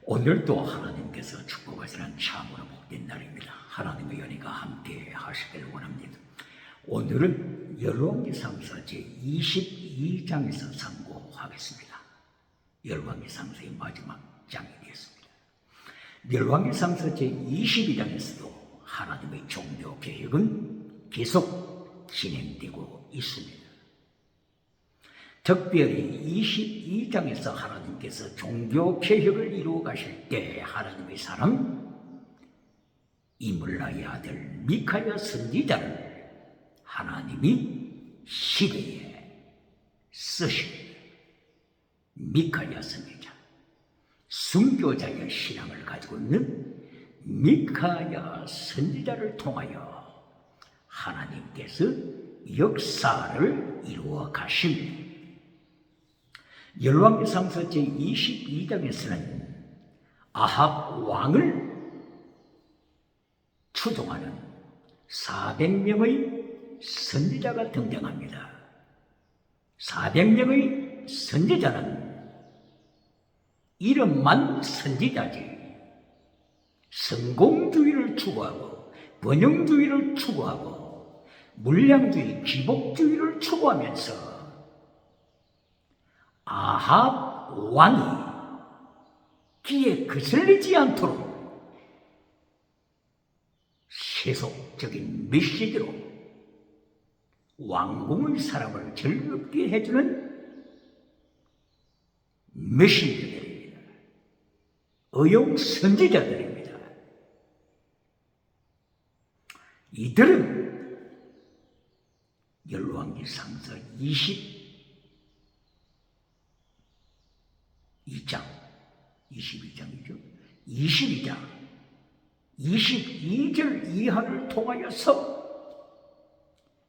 오늘도 하나님께서 축복하시는 참으로 복된 날입니다. 하나님의 연희가 함께 하시길 원합니다. 오늘은 열왕기상서 제22장에서 상고하겠습니다. 열왕기상서의 마지막 장이 되었습니다. 열왕기상서 제22장에서도 하나님의 종교 개혁은 계속 진행되고 있습니다. 특별히 22장에서 하나님께서 종교 개혁을 이루어 가실 때 하나님의 사람 이물라의 아들 미카야 선지자를 하나님이 시대에 쓰십니다. 미카야 선지자, 순교자의 신앙을 가지고 있는 미카야 선지자를 통하여 하나님께서 역사를 이루어 가십니다. 열왕기상서 제22장에서는 아합 왕을 추종하는 400명의 선지자가 등장합니다. 400명의 선지자는 이름만 선지자지 성공주의를 추구하고 번영주의를 추구하고 물량주의, 기복주의를 추구하면서 아합 왕이 귀에 거슬리지 않도록 세속적인 메시지로 왕궁의 사람을 즐겁게 해주는 메시지들입니다. 의용 선지자들입니다. 이들은 열왕기상서 22장이죠. 22장 22절 이하를 통하여서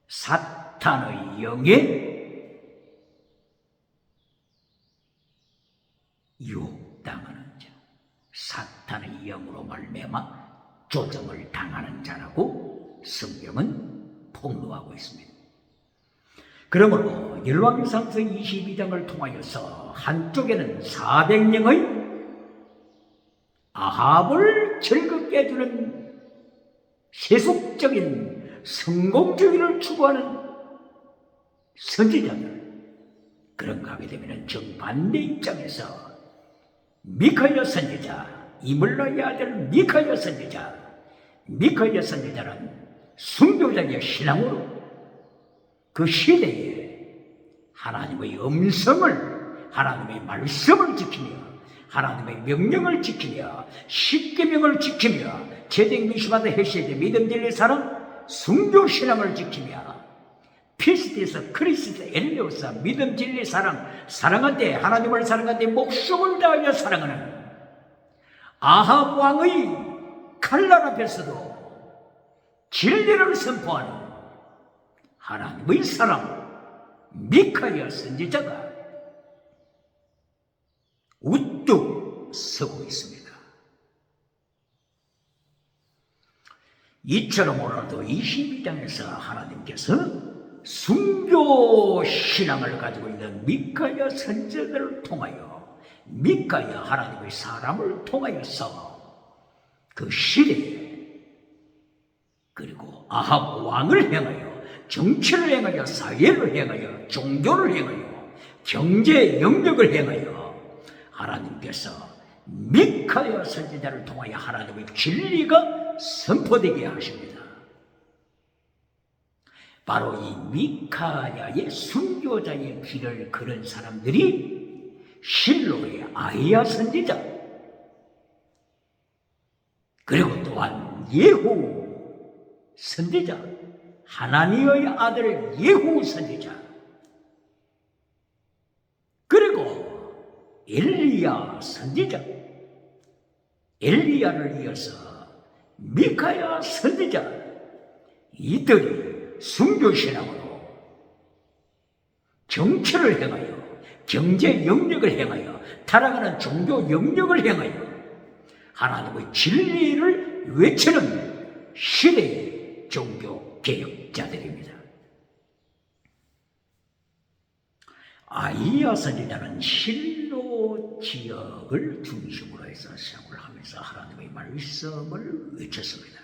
사탄의 영에 유혹당하는 자, 사탄의 영으로 말미암아 조정을 당하는 자라고 성경은 폭로하고 있습니다. 그러므로 열왕기상서 22장을 통하여서 한쪽에는 400명의 아합을 즐겁게 해주는 세속적인 성공주의를 추구하는 선지자들, 그런가 하게 되면 정반대 입장에서 미카야 선지자, 이물라의 아들 미카야 선지자, 미카야 선지자는 순교자의 신앙으로 그 시대에 하나님의 음성을, 하나님의 말씀을 지키며 하나님의 명령을 지키며 십계명을 지키며 제정 미시마다 해시에게 믿음 진리 사랑 순교 신앙을 지키며 피스티에서 크리스트 엘레오사 믿음 진리 사랑 사랑한데 하나님을 사랑한데 목숨을 다하여 사랑하는 아합 왕의 칼날 앞에서도 진리를 선포하는 하나님의 사람 미카야 선지자가 우뚝 서고 있습니다. 이처럼 오늘도 22장에서 하나님께서 순교 신앙을 가지고 있는 미카야 선지자들을 통하여 미카야 하나님의 사람을 통하여서 그 시대에 그리고 아합 왕을 향하여 정치를 행하여 사회를 행하여 종교를 행하여 경제 영역을 행하여 하나님께서 미카야 선지자를 통하여 하나님의 진리가 선포되게 하십니다. 바로 이 미카야의 순교자의 길을 걸은 사람들이 실로의 아히야 선지자, 그리고 또한 예후 선지자, 하나니의 아들 예후 선지자, 그리고 엘리야 선지자, 엘리야를 이어서 미카야 선지자, 이들이 순교신앙으로 정치를 행하여 경제 영역을 행하여 타락하는 종교 영역을 행하여 하나님의 진리를 외치는 시대의 종교 개혁자들입니다. 아이야산이라는 실로 지역을 중심으로 해서 생활을 하면서 하나님의 말씀을 외쳤습니다.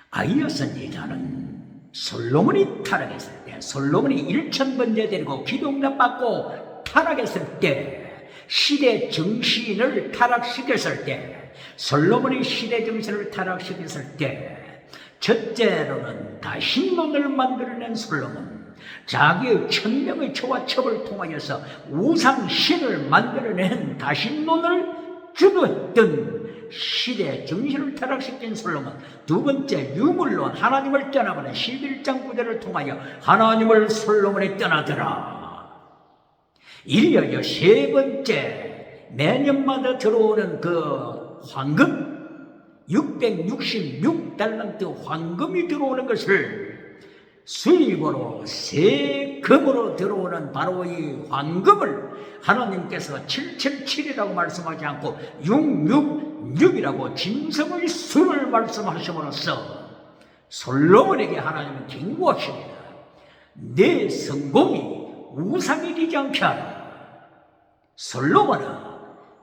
아이야산이라는 솔로몬이 타락했을 때, 솔로몬이 1000번째 데리고 기도응답 받고 타락했을 때, 시대 정신을 타락시켰을 때, 솔로몬이 시대 정신을 타락시켰을 때, 첫째로는 다신론을 만들어낸 솔로몬, 자기의 천명의 초와 첩을 통하여서 우상신을 만들어낸 다신론을 주도했던 시대 정신을 타락시킨 솔로몬. 두 번째, 유물론, 하나님을 떠나버린 11장 9절을 통하여 하나님을 솔로몬이 떠나더라. 이리하여 세 번째, 매년마다 들어오는 그 황금, 666달란트 황금이 들어오는 것을 수입으로 세금으로 들어오는 바로 이 황금을 하나님께서 777이라고 말씀하지 않고 666이라고 진성의 수를 말씀하심으로써 솔로몬에게 하나님은 경고하십니다. 내 성공이 우상이 되지 않게 하라. 솔로몬아,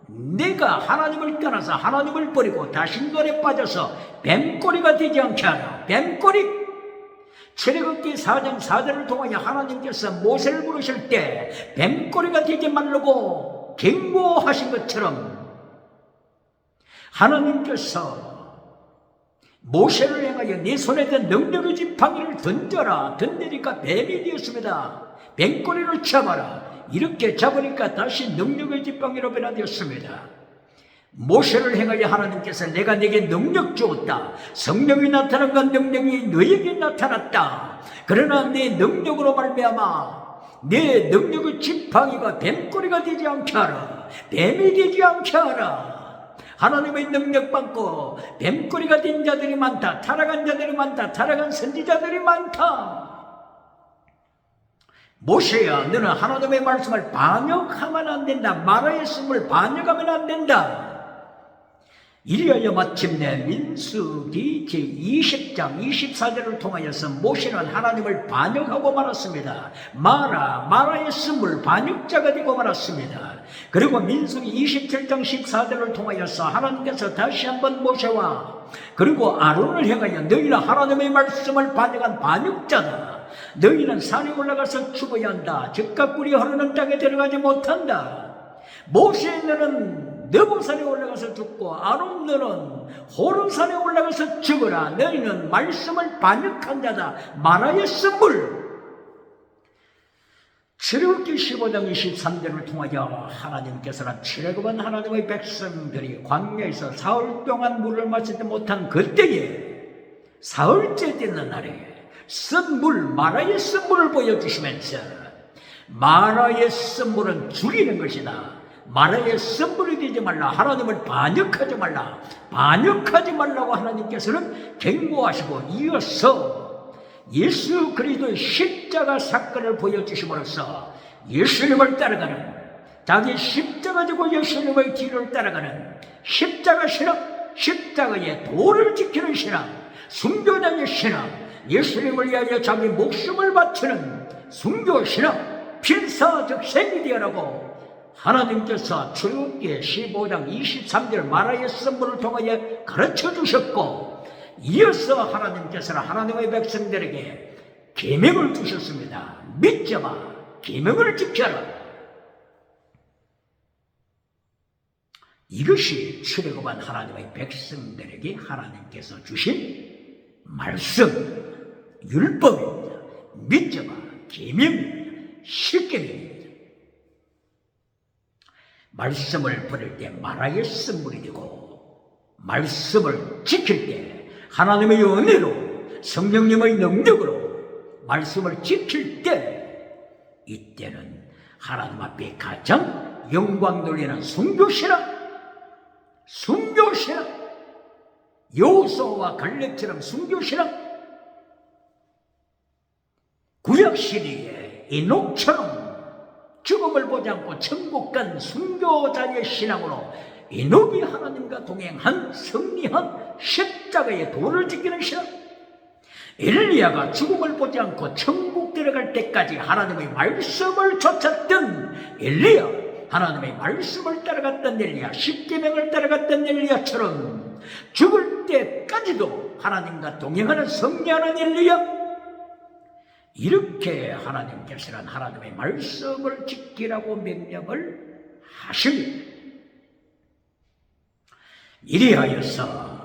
내가 하나님을 떠나서 하나님을 버리고 다신론에 빠져서 뱀꼬리가 되지 않게 하라. 뱀꼬리. 출애굽기 4장 4절을 통하여 하나님께서 모세를 부르실 때 뱀꼬리가 되지 말라고 경고하신 것처럼 하나님께서 모세를 향하여 네 손에 든 능력의 지팡이를 던져라. 던지니까 뱀이 되었습니다. 뱀꼬리를 잡아라. 이렇게 잡으니까 다시 능력의 지팡이로 변화되었습니다. 모세를 향하여 하나님께서 내가 내게 능력 주었다. 성령이 나타난 건 능력이 너에게 나타났다. 그러나 내 능력으로 말미암아 내 능력의 지팡이가 뱀꼬리가 되지 않게 하라. 뱀이 되지 않게 하라. 하나님의 능력 받고 뱀꼬리가 된 자들이 많다. 타락한 자들이 많다. 타락한 선지자들이 많다. 모세야, 너는 하나님의 말씀을 반역하면 안 된다. 말하였음을 반역하면 안 된다. 이리하여 마침내 민수기 제20장 24절을 통하여서 모세는 하나님을 반역하고 말았습니다. 말하였음을 반역자가 되고 말았습니다. 그리고 민수기 27장 14절을 통하여서 하나님께서 다시 한번 모세와 그리고 아론을 향하여 너희는 하나님의 말씀을 반역한 반역자다. 너희는 산에 올라가서 죽어야 한다. 젖과 꿀이 흐르는 땅에 들어가지 못한다. 모세, 너는 느보산에 올라가서 죽고 아론, 너는 호르산에 올라가서 죽어라. 너희는 말씀을 반역한 자다. 말하였음을. 출애굽기 15장 23절을 통하여 하나님께서는 출애굽한 하나님의 백성들이 광야에서 사흘 동안 물을 마시지 못한 그때에 사흘째 되는 날에 쓴 물, 마라의 쓴물을 보여주시면서 마라의 쓴물은 죽이는 것이다. 마라의 쓴물이 되지 말라. 하나님을 반역하지 말라. 반역하지 말라고 하나님께서는 경고하시고 이어서 예수 그리스도의 십자가 사건을 보여주심으로써 예수님을 따라가는, 자기 십자가 지고 예수님의 뒤를 따라가는 십자가 신앙, 십자가의 도를 지키는 신앙, 순교자의 신앙, 예수님을 위하여 자기 목숨을 바치는 순교 신앙, 필사적생이 되어라고 하나님께서 출애굽기 15장 23절 마라의 쓴물을 통하여 가르쳐 주셨고, 이어서 하나님께서는 하나님의 백성들에게 계명을 주셨습니다. 믿자마, 계명을 지켜라. 이것이 출애굽한 하나님의 백성들에게 하나님께서 주신 말씀, 율법입니다. 믿자마, 계명입니다. 십계명입니다. 말씀을 버릴 때 마라의 쓴물이 되고, 말씀을 지킬 때 하나님의 은혜로 성령님의 능력으로 말씀을 지킬 때, 이때는 하나님 앞에 가장 영광 돌리는 순교신앙, 순교신앙, 여호수아와 갈렙처럼 순교신앙, 구약시대의 에녹처럼 죽음을 보지 않고 천국 간 순교자의 신앙으로 에녹이 하나님과 동행한, 승리한 십자가의 도를 지키는 신앙, 엘리야가 죽음을 보지 않고 천국 들어갈 때까지 하나님의 말씀을 쫓았던 엘리야, 하나님의 말씀을 따라갔던 엘리야, 십계명을 따라갔던 엘리야처럼 죽을 때까지도 하나님과 동행하는 승리하는 엘리야, 이렇게 하나님께서는 하나님의 말씀을 지키라고 명령을 하십니다. 이리하여서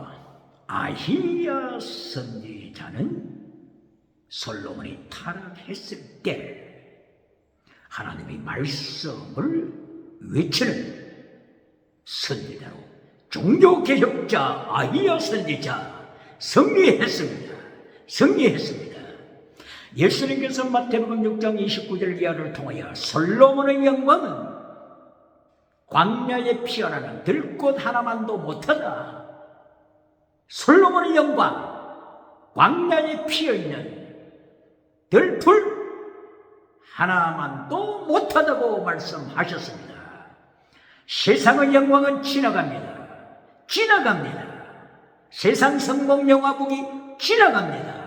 아히야 선지자는 솔로몬이 타락했을 때 하나님의 말씀을 외치는 선지자로 종교개혁자 아히야 선지자 승리했습니다. 예수님께서 마태복음 6장 29절 이하를 통하여 솔로몬의 영광은 광야에 피어나는 들꽃 하나만도 못하다. 솔로몬의 영광, 광야에 피어있는 들풀 하나만도 못하다고 말씀하셨습니다. 세상의 영광은 지나갑니다. 세상 성공 영화복이 지나갑니다.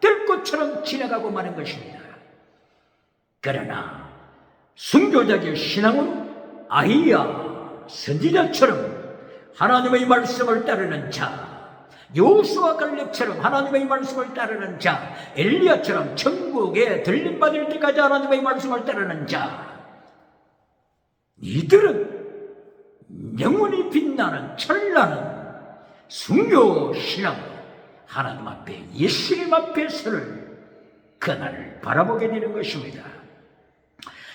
들꽃처럼 지나가고 마는 것입니다. 그러나 순교자의 신앙으로 아히야 선지자처럼 하나님의 말씀을 따르는 자, 여호수아 갈렙처럼 하나님의 말씀을 따르는 자, 엘리야처럼 천국에 들림받을 때까지 하나님의 말씀을 따르는 자, 이들은 영원히 빛나는 찬란한 순교 신앙으로 하나님 앞에, 예수님 앞에 서를 그날을 바라보게 되는 것입니다.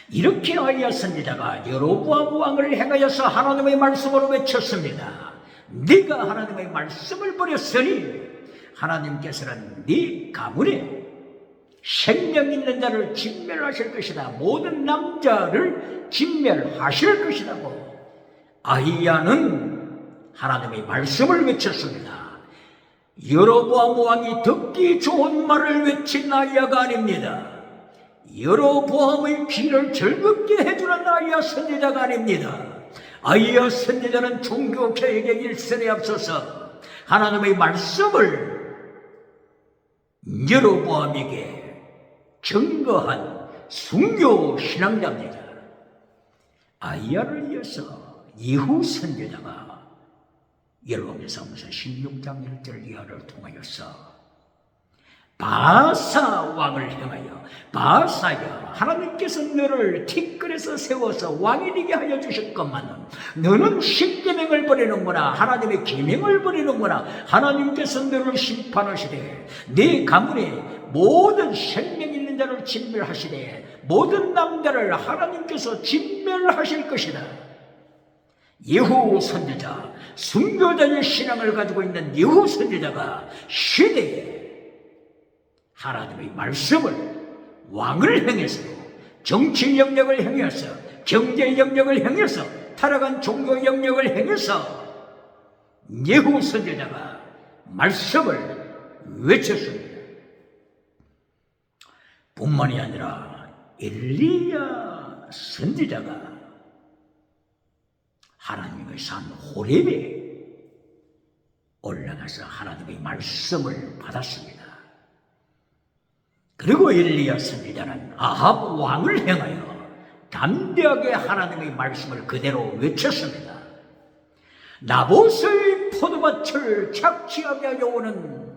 이렇게 아히야 선지자가 여로보암 왕을 행하여서 하나님의 말씀으로 외쳤습니다. 네가 하나님의 말씀을 버렸으니 하나님께서는 네 가문에 생명 있는 자를 진멸하실 것이다. 모든 남자를 진멸하실 것이라고 아히야는 하나님의 말씀을 외쳤습니다. 여로보암 왕이 듣기 좋은 말을 외친 아히야가 아닙니다. 여로보암의 귀를 즐겁게 해주는 아히야 선지자가 아닙니다. 아히야 선지자는 종교개혁의 일선에 앞서서 하나님의 말씀을 여로보암에게 증거한 순교 신앙자입니다. 아히야를 이어서 예후 선지자가 여로보암서 16장 1절 이하를 통하여서 바사 왕을 향하여, 바사야, 하나님께서 너를 티끌에서 세워서 왕이 되게 하여 주셨건만 너는 십계명을 버리는구나, 하나님의 계명을 버리는구나. 하나님께서 너를 심판하시되 네 가문에 모든 생명 있는 자를 진멸하시되 모든 남자를 하나님께서 진멸하실 것이다. 예후 선지자, 순교자의 신앙을 가지고 있는 예후 선지자가 시대에 하나님의 말씀을 왕을 향해서, 정치 영역을 향해서, 경제 영역을 향해서, 타락한 종교 영역을 향해서 예후 선지자가 말씀을 외쳤습니다. 뿐만이 아니라 엘리야 선지자가 하나님의 산 호렙에 올라가서 하나님의 말씀을 받았습니다. 그리고 엘리야 선지자는 아합 왕을 향하여 담대하게 하나님의 말씀을 그대로 외쳤습니다. 나봇의 포도밭을 착취하게 하여 오는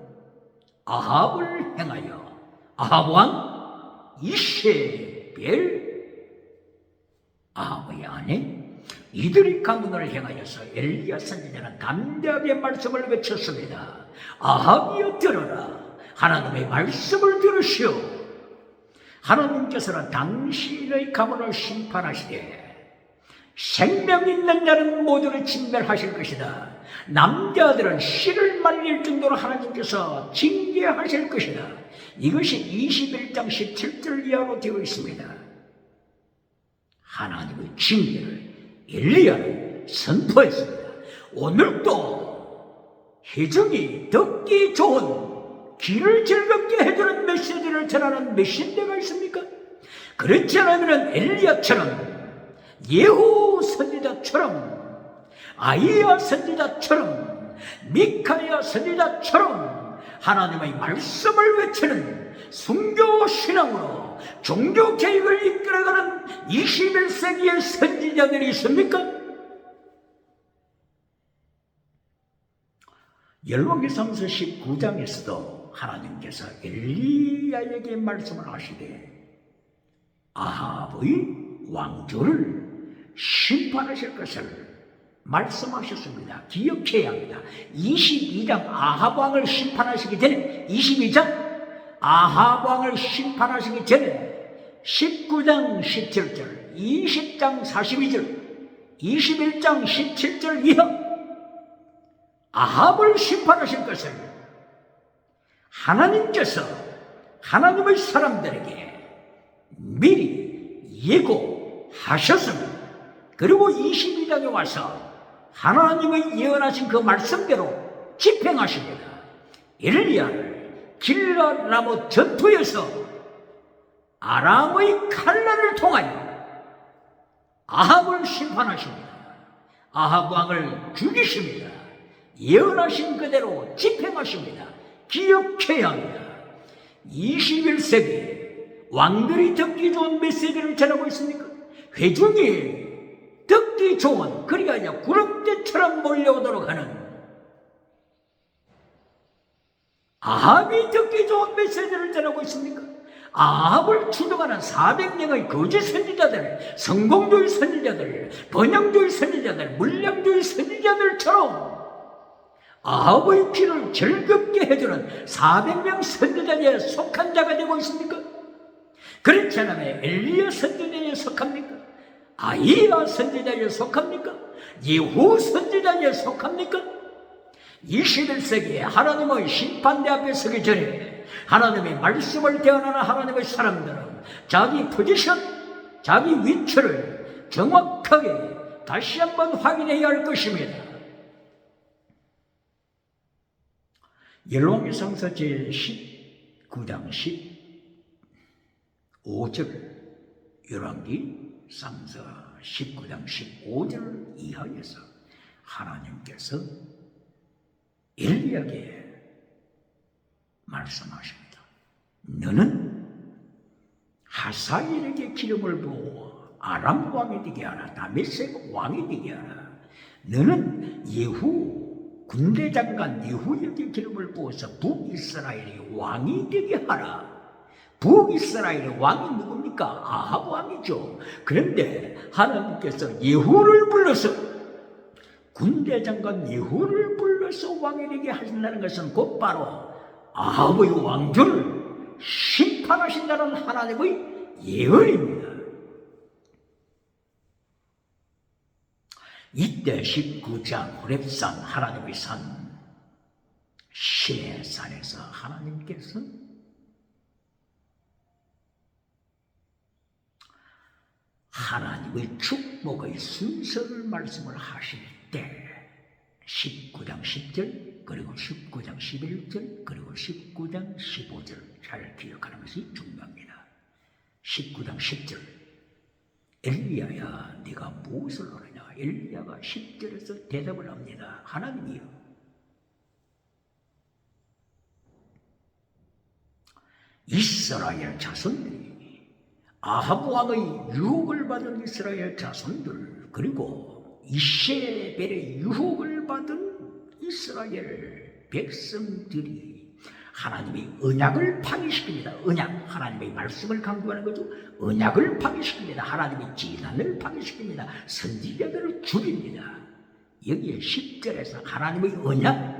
아합을 향하여, 아합 왕 이세벨, 아합의 아내, 이들의 가문을 향하여서 엘리야 선지자는 담대하게 말씀을 외쳤습니다. 아합이여 들어라. 하나님의 말씀을 들으시오. 하나님께서는 당신의 가문을 심판하시되 생명 있는 자는 모두를 진멸하실 것이다. 남자들은 씨를 말릴 정도로 하나님께서 징계하실 것이다. 이것이 21장 17절 이하로 되어 있습니다. 하나님의 징계를 엘리야는 선포했습니다. 오늘도 혜정이 듣기 좋은, 귀를 즐겁게 해주는 메시지를 전하는 메신저가 있습니까? 그렇지 않으면 엘리야처럼, 예후 선지자처럼, 아히야 선지자처럼, 미카야 선지자처럼 하나님의 말씀을 외치는 순교 신앙으로 종교 개혁을 이끌어가는 21세기의 선지자들이 있습니까? 열왕기상서 19장에서도 하나님께서 엘리야에게 말씀을 하시되 아합의 왕조를 심판하실 것을 말씀하셨습니다. 기억해야 합니다. 22장 아합 왕을 심판하시기 전에 22장 아합 왕을 심판하시기 전에 19장 17절 20장 42절 21장 17절 이하 아합을 심판하실 것을 하나님께서 하나님의 사람들에게 미리 예고하셨습니다. 그리고 22장에 와서 하나님의 예언하신 그 말씀대로 집행하십니다. 엘리야를 길라나무 전투에서 아람의 칼날을 통하여 아합을 심판하십니다. 아합 왕을 죽이십니다. 예언하신 그대로 집행하십니다. 기억해야 합니다. 21세기에 왕들이 듣기 좋은 메시지를 전하고 있습니까? 회중이 듣기 좋은, 그리하여 구름대처럼 몰려오도록 하는 아합이 듣기 좋은 메시지를 전하고 있습니까? 아합을 추종하는 400명의 거짓 선지자들, 성공주의 선지자들, 번영주의 선지자들, 물량주의 선지자들처럼 아합의 피를 즐겁게 해주는 400명 선지자에 속한 자가 되고 있습니까? 그렇지 않으면 엘리야 선지자에 속합니까? 아이야 선지자에 속합니까? 예후 선지자에 속합니까? 21세기에 하나님의 심판대 앞에 서기 전에 하나님의 말씀을 대언하는 하나님의 사람들은 자기 포지션, 자기 위치를 정확하게 다시 한번 확인해야 할 것입니다. 열왕기상서 제19장 15절 열왕기상서 19장 15절 이하에서 하나님께서 엘리야에게 말씀하십니다. 너는 하사엘에게 기름을 부어 아람 왕이 되게 하라. 다메섹 왕이 되게 하라. 너는 예후 군대장관 예후에게 기름을 부어서 북이스라엘의 왕이 되게 하라. 북이스라엘의 왕이 누굽니까? 아합 왕이죠. 그런데 하나님께서 예후를 불러서 군대장관 예후를 불러서 왕이 되게 하신다는 것은 곧바로 아합의 왕조를 심판하신다는 하나님의 예언입니다. 이때 19장 호렙산 하나님의 산 신의 산에서 하나님께서 하나님의 축복의 순서를 말씀을 하실 때 19장 10절 그리고 19장 11절 그리고 19장 15절 잘 기억하는 것이 중요합니다. 19장 10절 엘리야야 네가 무엇을 하느냐. 엘리야가 10절에서 대답을 합니다. 하나님이여 이스라엘 자손들이 아합 왕의 유혹을 받은 이스라엘 자손들 그리고 이세벨의 유혹을 받은 이스라엘 백성들이 하나님의 언약을 파괴시킵니다. 언약, 하나님의 말씀을 강조하는 거죠. 언약을 파괴시킵니다. 하나님의 진단을 파괴시킵니다. 선지자들을 죽입니다. 여기에 10절에서 하나님의 언약,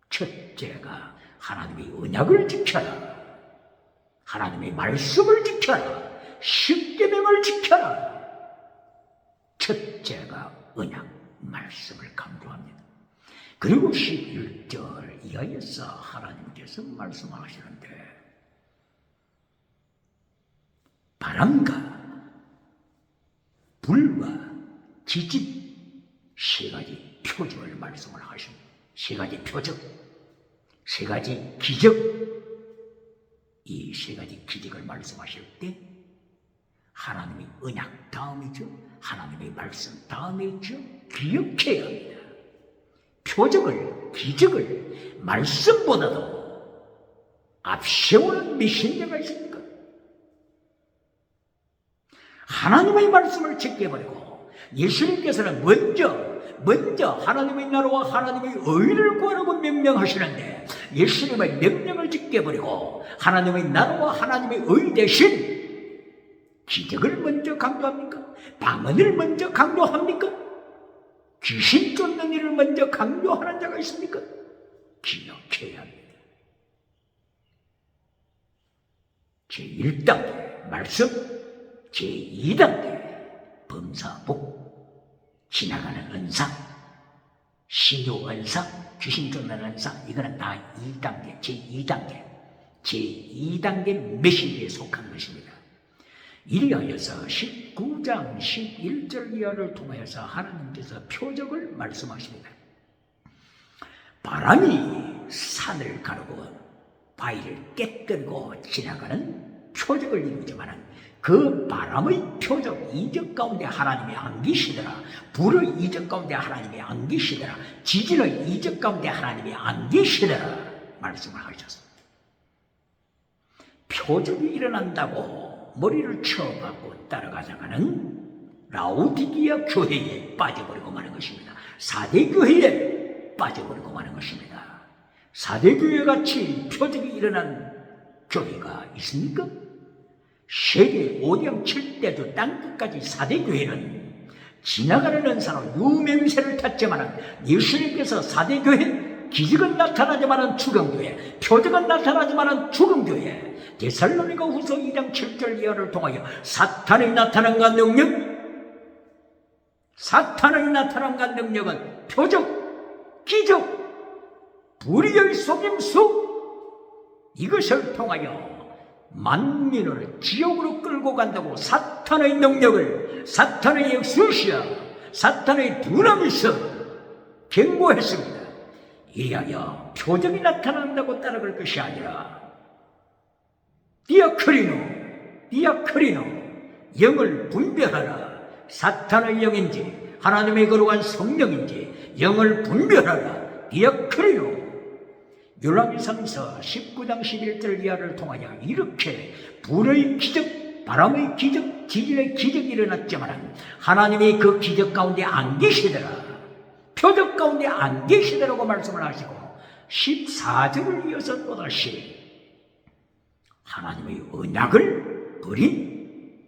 첫째가 하나님의 언약을 지켜라. 하나님의 말씀을 지켜라. 십계명을 지켜라. 첫째가 언약, 말씀을 강조합니다. 그리고 11절 이하에서 하나님께서 말씀하시는데 바람과 불과 지진 세 가지 표적을 말씀을 하십니다. 세 가지 표적, 세 가지 기적, 이 세 가지 기적을 말씀하실 때 하나님의 언약 다음이죠. 하나님의 말씀 다음이죠. 기억해야 합니다. 표적을, 기적을 말씀보다도 앞세우는 메신저가 있습니까? 하나님의 말씀을 제껴버리고 예수님께서는 먼저 하나님의 나라와 하나님의 의를 구하라고 명령하시는데 예수님의 명령을 지켜버리고 하나님의 나라와 하나님의 의 대신 기적을 먼저 강조합니까? 방언을 먼저 강조합니까? 귀신 쫓는 일을 먼저 강조하는 자가 있습니까? 기억해야 합니다. 제1단계 말씀, 제2단계 범사복, 지나가는 은사, 신유 은사, 귀신 쫓는 은사, 이거는 다 2단계, 제2단계 메시지에 속한 것입니다. 이리하여서 19장 11절 이하를 통하여서 하나님께서 표적을 말씀하십니다. 바람이 산을 가르고 바위를 깨뜨리고 지나가는 표적을 이루지만 그 바람의 표적 이적 가운데 하나님이 안 계시더라. 불의 이적 가운데 하나님이 안 계시더라. 지진의 이적 가운데 하나님이 안 계시더라 말씀을 하셨습니다. 표적이 일어난다고 머리를 쳐박고 따라가다가는 라오디기아 교회에 빠져버리고 마는 것입니다. 4대 교회에 빠져버리고 마는 것입니다. 4대 교회같이 표적이 일어난 교회가 있습니까? 세계 5대 7대도 땅끝까지 4대 교회는 지나가는 은사로 유명세를 탔지만 예수님께서 4대 교회 기적은 나타나지만은 죽은 교회, 표적은 나타나지만은 죽은 교회, 데살로니가 후서 2장 7절 이하를 통하여 사탄의 나타남과 능력은 표적, 기적, 불의의 속임수, 이것을 통하여 만민을 지옥으로 끌고 간다고 사탄의 능력을, 사탄의 역수시야, 사탄의 두나미서 경고했습니다. 이하여 표적이 나타난다고 따라갈 것이 아니라 디아크리노 영을 분별하라. 사탄의 영인지 하나님의 거룩한 성령인지 영을 분별하라. 디아크리노. 율라기상서 19장 11절 이하를 통하여 이렇게 불의 기적, 바람의 기적, 지진의 기적이 일어났지만 하나님이 그 기적 가운데 안 계시더라. 표적 가운데 안 계시더라고 말씀을 하시고 14절을 이어서 또다시 하나님의 언약을 버린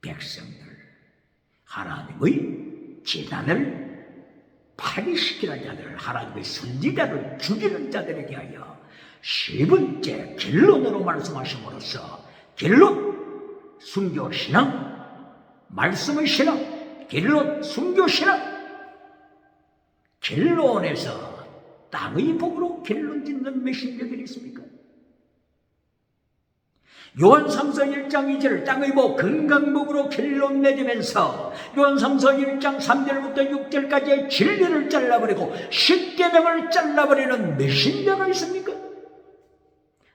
백성들, 하나님의 제단을 파괴시키는 자들, 하나님의 선지자를 죽이는 자들에 대하여 세 번째 결론으로 말씀하심으로써 결론, 순교신앙, 말씀의 신앙, 결론, 순교신앙, 결론에서 땅의 복으로 결론 짓는 메신저들이 있습니까? 요한삼서 1장 2절 땅의 복, 건강복으로 결론 맺으면서 요한삼서 1장 3절부터 6절까지의 진리를 잘라버리고 십계명을 잘라버리는 메신저가 있습니까?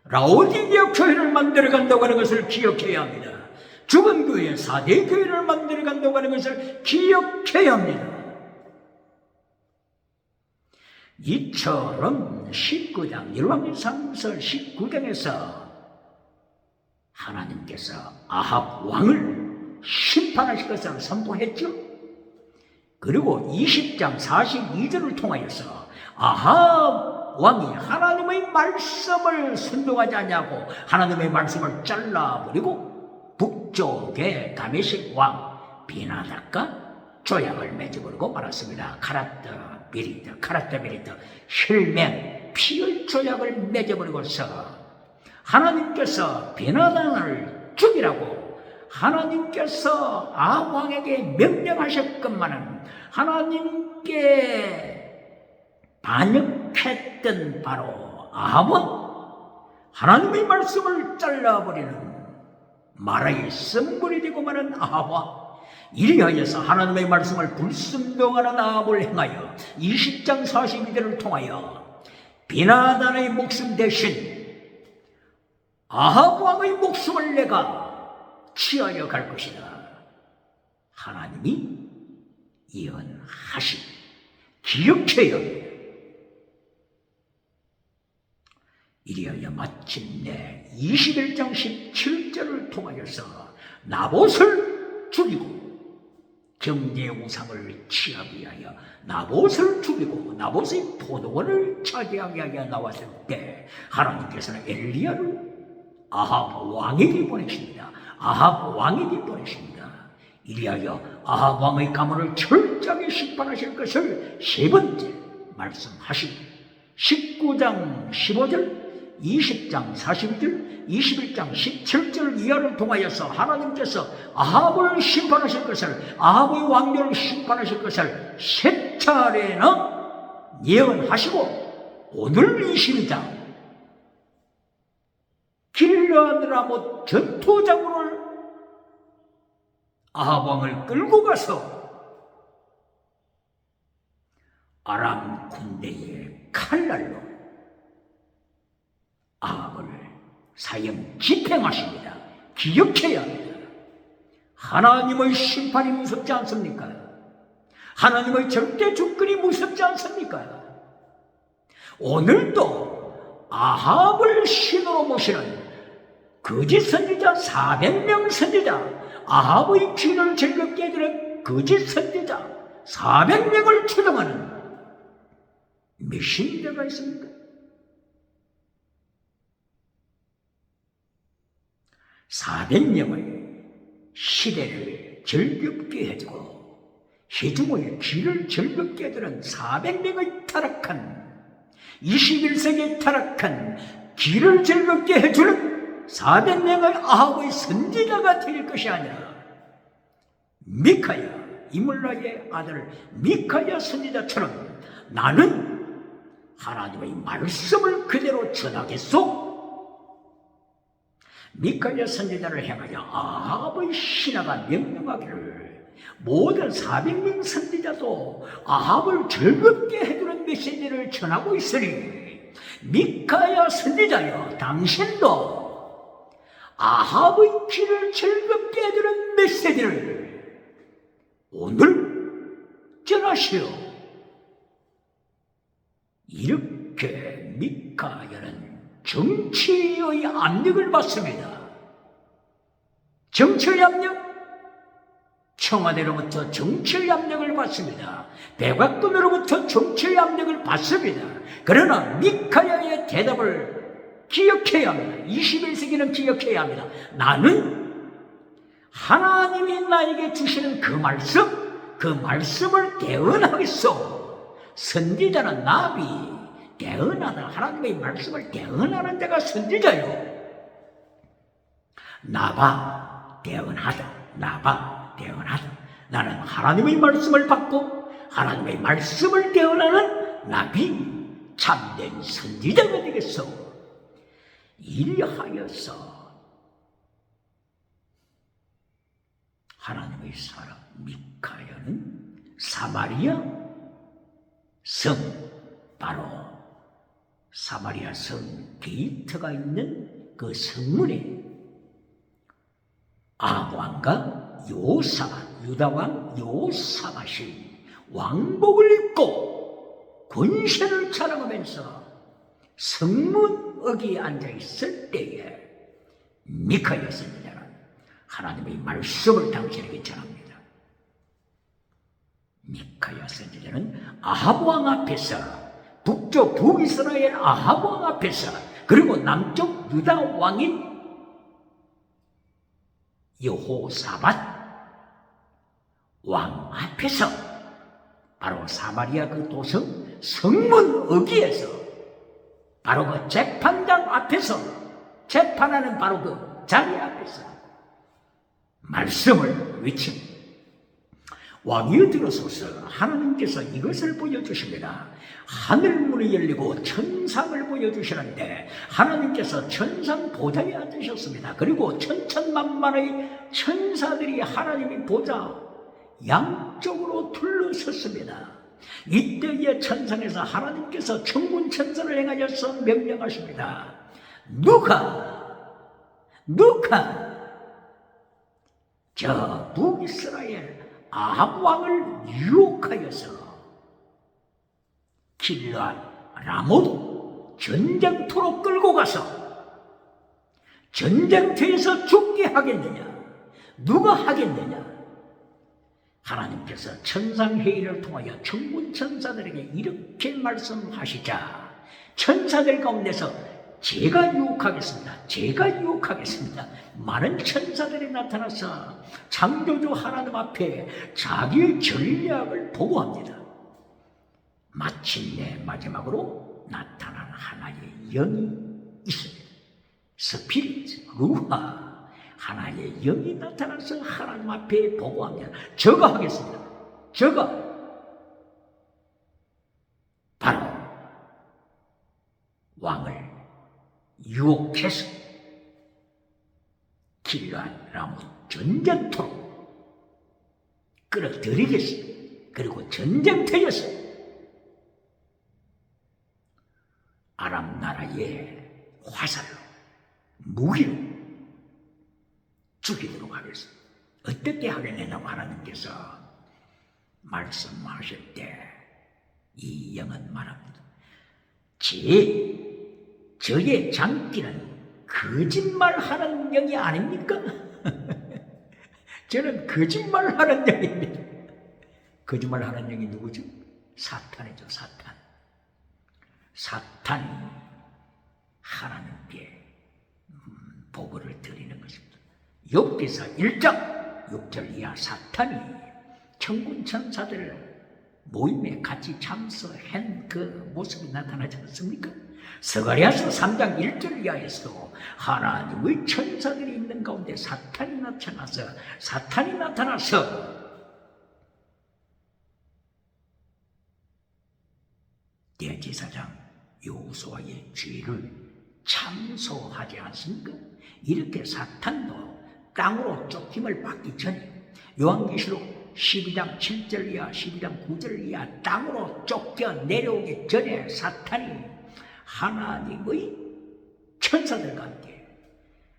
라오디게아 교회를 만들어간다고 하는 것을 기억해야 합니다. 죽은 교회, 4대 교회를 만들어간다고 하는 것을 기억해야 합니다. 이처럼 19장, 열왕기상서 19장에서 하나님께서 아합 왕을 심판하실 것을 선포했죠. 그리고 20장 42절을 통하여서 아합 왕이 하나님의 말씀을 순종하지 않냐고 하나님의 말씀을 잘라버리고 북쪽의 다메섹 왕 비나답과 조약을 맺어버리고 말았습니다. 카라트 베리트 혈맹 피의 조약을 맺어버리고서 하나님께서 베나단을 죽이라고 하나님께서 아합 왕에게 명령하셨건만은 하나님께 반역했던 바로 아합 왕, 하나님의 말씀을 잘라버리는 마라의 성물이 되고 마는 아합 왕, 이리하여서 하나님의 말씀을 불순종하는 아합을 행하여 20장 42절을 통하여 비나단의 목숨 대신 아합 왕의 목숨을 내가 취하여 갈 것이다. 하나님이 예언하신, 기억해야 합니다. 이리하여 마침내 21장 17절을 통하여서 나봇을 죽이고 경제 우상을 취하기 위하여 나봇을 죽이고 나봇의 포도원을 차지하기 위하여 나왔을 때 하나님께서는 엘리야를 아합 왕에게 보내십니다. 아합 왕에게 보내십니다. 이리하여 아합 왕의 가문을 철저하게 심판하실 것을 세 번째 말씀하시고 19장 15절 20장 42절, 21장 17절 이하를 통하여서 하나님께서 아합을 심판하실 것을, 아합의 왕조를 심판하실 것을 세 차례나 예언하시고 오늘 22장 길르앗 라못 전투장군을 아합 왕을 끌고 가서 아람 군대의 칼날로 아합을 사형 집행하십니다. 기억해야 합니다. 하나님의 심판이 무섭지 않습니까? 하나님의 절대 주권이 무섭지 않습니까? 오늘도 아합을 신으로 모시는 거짓 선지자 400명 선지자, 아합의 귀를 즐겁게 해주는 거짓 선지자 400명을 추정하는 메신저가 있습니까? 400명의 시대를 즐겁게 해주고 해중의 귀를 즐겁게 해주는 400명의 타락한 21세기에 타락한 귀를 즐겁게 해주는 400명의 아합의 선지자가 될 것이 아니라 미카야, 이물라의 아들 미카야 선지자처럼 나는 하나님의 말씀을 그대로 전하겠소. 미카야 선지자를 행하여 아합의 신하가 명령하기를 모든 400명 선지자도 아합을 즐겁게 해주는 메시지를 전하고 있으니 미카야 선지자여, 당신도 아합의 귀를 즐겁게 해주는 메시지를 오늘 전하시오. 이렇게 미카야는 정치의 압력을 받습니다. 정치의 압력, 청와대로부터 정치의 압력을 받습니다. 백악관으로부터 정치의 압력을 받습니다. 그러나 미카야의 대답을 기억해야 합니다. 21세기는 기억해야 합니다. 나는 하나님이 나에게 주시는 그 말씀을 대언하겠소. 선지자는 나비, 대언하는 하나님의 말씀을 대언하는 자가 선지자요. 나바 대언하다, 나바 대언하다. 나는 하나님의 말씀을 받고 하나님의 말씀을 대언하는 나비, 참된 선지자가 되겠소. 이리하여서 하나님의 사람 미카야는 사마리아 성, 바로 사마리아 성 게이트가 있는 그 성문에 아합 왕과 요사밧, 유다왕 요사밧이 왕복을 입고 권세를 자랑하면서 성문어기에 앉아있을 때에 미카야 선지자는 하나님의 말씀을 당신에게 전합니다. 미카야 선지자는 아합 왕 앞에서, 북쪽 북이스라엘 아합 왕 앞에서, 그리고 남쪽 유다 왕인 여호사밧 왕 앞에서, 바로 사마리아 그 도성 성문 어귀에서, 바로 그 재판장 앞에서, 재판하는 바로 그 자리 앞에서 말씀을 외칩니다. 왕이여 들으소서. 하나님께서 이것을 보여주십니다. 하늘문이 열리고 천상을 보여주시는데 하나님께서 천상 보좌에 앉으셨습니다. 그리고 천천만만의 천사들이 하나님의 보좌 양쪽으로 둘러섰습니다. 이때의 천상에서 하나님께서 천군 천사를 행하여서 명령하십니다. 누가 저 북이스라엘 아합 왕을 유혹하여서 길르앗 라못 전쟁터로 끌고 가서 전쟁터에서 죽게 하겠느냐? 누가 하겠느냐? 하나님께서 천상회의를 통하여 천군 천사들에게 이렇게 말씀하시자 천사들 가운데서 제가 유혹하겠습니다. 제가 유혹하겠습니다. 많은 천사들이 나타나서 창조주 하나님 앞에 자기의 전략을 보고합니다. 마침내 마지막으로 나타난 하나의 영이 있습니다. 스피릿, 루하, 하나의 영이 나타나서 하나님 앞에 보고합니다. 저가 하겠습니다. 저가 바로 왕을 유혹해서 길르앗 라못 전쟁터로 끌어들이겠습니다. 그리고 전쟁터에서 아람 나라의 화살로 무기로 죽이도록 하겠습니다. 어떻게 하겠느냐고 하나님께서 말씀하실 때 이 영은 말합니다. 저의 장기는 거짓말하는 영이 아닙니까? 저는 거짓말하는 영입니다. 거짓말하는 영이 누구죠? 사탄이죠. 사탄이 하나님께 보고를 드리는 것입니다. 욥기서 1장 6절 이하 사탄이 천군 천사들 모임에 같이 참석한 그 모습이 나타나지 않습니까? 스가랴서 3장 1절 이하에서도 하나님의 천사들이 있는 가운데 사탄이 나타나서 대제사장 여호수아의 죄를 참소하지 않습니까? 이렇게 사탄도 땅으로 쫓김을 받기 전에 요한계시록 12장 7절 이하 12장 9절 이하 땅으로 쫓겨 내려오기 전에 사탄이 하나님의 천사들과 함께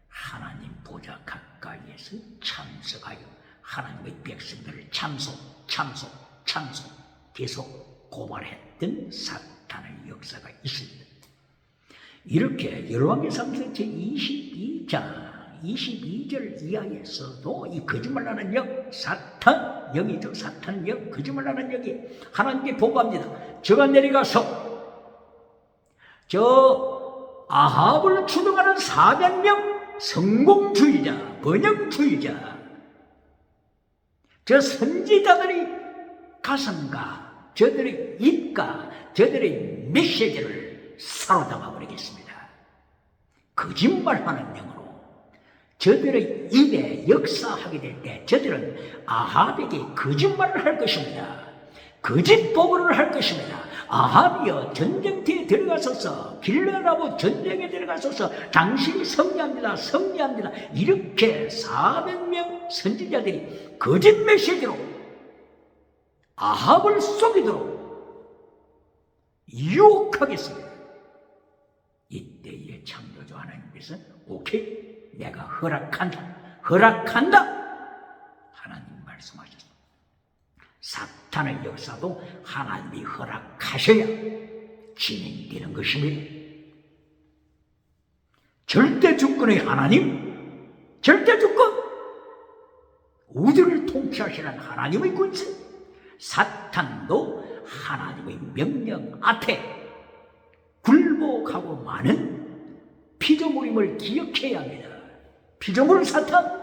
하나님 보좌 가까이에서 참석하여 하나님의 백성들을 참소 계속 고발했던 사탄의 역사가 있습니다. 이렇게 열왕기상 제22장 22절 이하에서도 이 거짓말하는 영, 사탄 영이죠. 사탄 영, 거짓말하는 영이 하나님께 보고합니다. 저가 내려가서 저 아합을 추동하는 400명 성공주의자, 번영주의자, 저 선지자들의 가슴과 저들의 입과 저들의 메시지를 사로잡아 버리겠습니다. 거짓말하는 영으로 저들의 입에 역사하게 될 때 저들은 아합에게 거짓말을 할 것입니다. 거짓 보고를 할 것입니다. 아합이여 전쟁터에 들어가소서, 길르앗 전쟁에 들어가소서, 당신이 승리합니다. 이렇게 400명 선지자들이 거짓 메시지로 아합을 속이도록 유혹하겠습니다. 이때에 창조주 하나님께서 오케이, 내가 허락한다. 하나님 말씀하셨습니다. 사탄의 역사도 하나님이 허락하셔야 진행되는 것입니다. 절대 주권의 하나님, 절대 주권, 우주를 통치하시는 하나님의 군세, 사탄도 하나님의 명령 앞에 굴복하고 많은 피조물임을 기억해야 합니다. 피조물 사탄,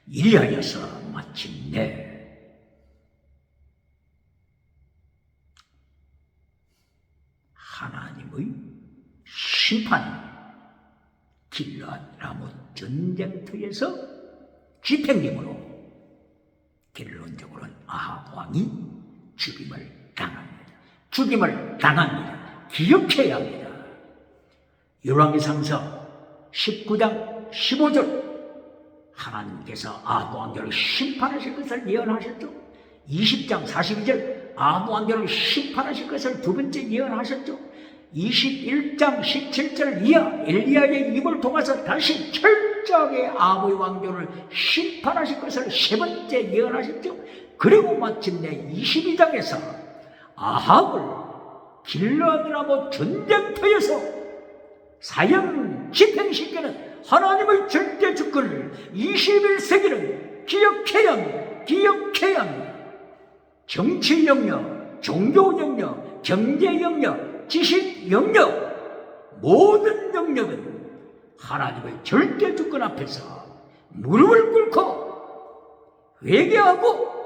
이리하여서 마침내 하나님의 심판, 길르앗 라못 전쟁터에서 집행됨으로 결론적으로는 아합 왕이 죽임을 당합니다. 기억해야 합니다. 열왕기상서 19장 15절 하나님께서 아합 왕조를 심판하실 것을 예언하셨죠. 20장 42절 아합 왕조를 심판하실 것을 두 번째 예언하셨죠. 21장 17절 이하 엘리야의 입을 통해서 다시 철저하게 아합의 왕조를 심판하실 것을 세 번째 예언하셨죠. 그리고 마침내 22장에서 아합을 길르앗라모 전쟁터에서 사형 집행시키는 하나님의 절대 주권을 21세기는 기억해야 합니다. 기억해야 합니다. 정치 영역, 종교 영역, 경제 영역, 지식 영역, 모든 영역은 하나님의 절대 주권 앞에서 무릎을 꿇고 회개하고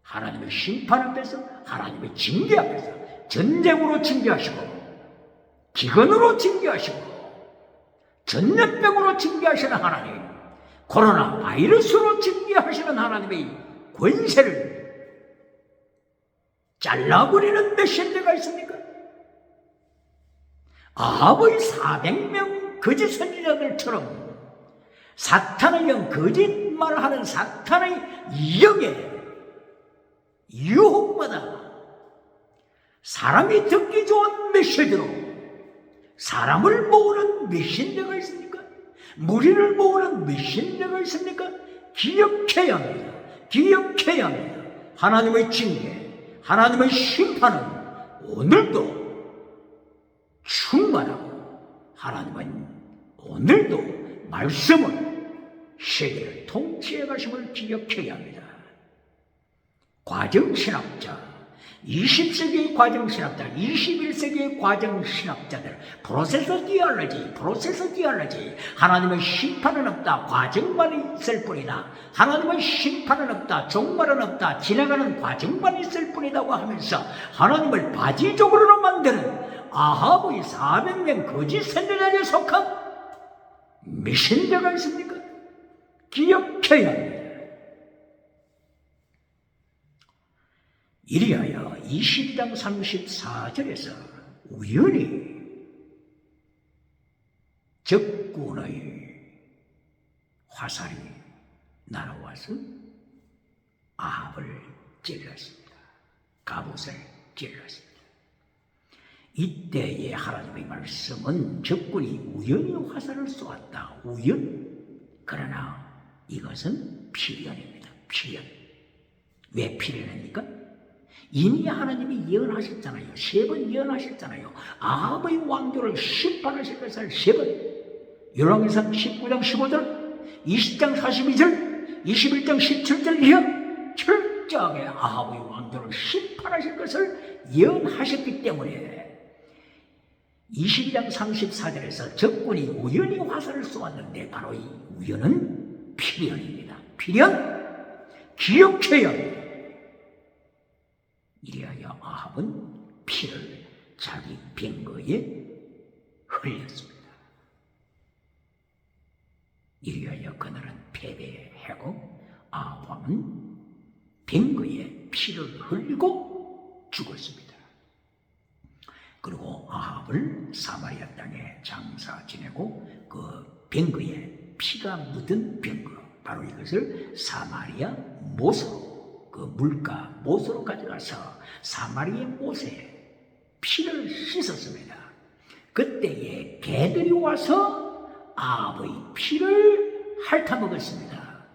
하나님의 심판 앞에서, 하나님의 징계 앞에서 전쟁으로 징계하시고, 기근으로 징계하시고, 전염병으로 징계하시는 하나님, 코로나 바이러스로 징계하시는 하나님의 권세를 잘라버리는 메신저가 있습니까? 아합의 400명 거짓 선지자들처럼 사탄의 영, 거짓말하는 사탄의 영에 유혹받아 사람이 듣기 좋은 메시지로 사람을 모으는 메신저가 있습니까? 무리를 모으는 메신저가 있습니까? 기억해야 합니다. 기억해야 합니다. 하나님의 징계, 하나님의 심판은 오늘도 충만하고, 하나님은 오늘도 말씀을 세계를 통치해 가심을 기억해야 합니다. 과정신학자, 20세기의 과정신학자, 21세기의 과정신학자들, 프로세서 디알러지, 하나님의 심판은 없다, 과정만 있을 뿐이다, 하나님의 심판은 없다, 종말은 없다, 지나가는 과정만 있을 뿐이라고 하면서 하나님을 바지적으로 만드는 아합의 400명 거짓 선지자에 속한 메신저가 있습니까? 기억해야 합니다. 이리하여 22장 34절에서 우연히 적군의 화살이 날아와서 아합을 찔렀습니다. 갑옷을 찔렀습니다. 이때의 하나님의 말씀은 적군이 우연히 화살을 쏘았다. 우연. 그러나 이것은 필연입니다. 필연. 왜 필연입니까? 이미 하나님이 예언하셨잖아요. 3번 예언하셨잖아요. 아합의 왕조를 심판하실 것을 3번. 열왕기상 19장 15절, 20장 42절, 21장 17절 이하 철저하게 아합의 왕조를 심판하실 것을 예언하셨기 때문에 22장 34절에서 적군이 우연히 화살을 쏘았는데 바로 이 우연은 필연입니다. 필연. 기억해야 합니다. 이리하여 아합은 피를 자기 병거에 흘렸습니다. 이리하여 그날은 패배하고 아합 왕은 병거에 피를 흘리고 죽었습니다. 그리고 아합을 사마리아 땅에 장사 지내고 그 병거에 피가 묻은 병거, 바로 이것을 사마리아 못으로, 그 물가 못으로 가져가서 사마리아 못에 피를 씻었습니다. 그때에 개들이 와서 아합의 피를 핥아먹었습니다.